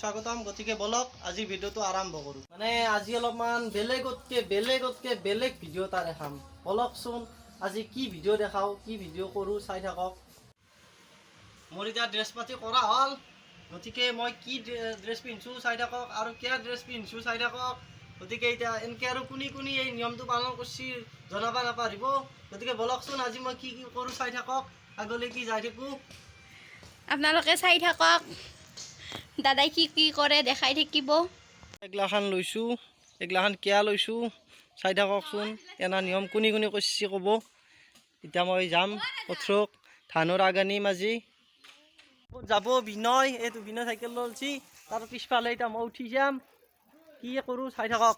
স্বাগতম। গতিকে বলক আজি ভিডিওটো আৰম্ভ কৰোঁ। মানে আজি অলপমান বেলেগ ভিডিও এটা দেখাম। বলকচোন আজি কি ভিডিও দেখাওঁ, কি ভিডিও কৰোঁ চাই থাকক। মোৰ এতিয়া ড্ৰেছ পাতি কৰা হ'ল, গতিকে মই কি ড্ৰেছ পিন্ধিছোঁ চাই থাকক আৰু কিয় ড্ৰেছ পিন্ধিছোঁ চাই থাকক। গতিকে এতিয়া এনেকৈ আৰু কোনি এই নিয়মটো পালন কৰিছে জনাব নাপাহৰিব। গতিকে বলকচোন আজি মই কি কৰোঁ চাই থাকক, আগলৈকে যাই থাকোঁ। আপোনালোকে চাই থাকক, দাদাই কি কৰে দেখাই থাকিব। এগিলাখান লৈছোঁ, এগিলাখান কিয় লৈছোঁ চাই থাককচোন। এনা নিয়ম কোনি কৰিছে ক'ব। এতিয়া মই যাম পথৰক ধানৰ আগানি মাজি যাব বিনয়। এইটো বিনয় চাইকেল লৈছি, তাৰ পিছফালে এতিয়া মই উঠি যাম। কি কৰোঁ চাই থাকক।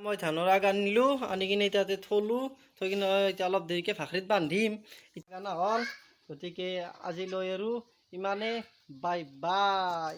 মই ধানৰ আগ আনিলোঁ, আনি কিনে এতিয়া থলোঁ। থৈ কিনে এতিয়া অলপ দেৰিকৈ ভাকৰিত বান্ধিম। এতিয়া হ'ল, গতিকে আজিলৈ আৰু ইমানে। Bye bye.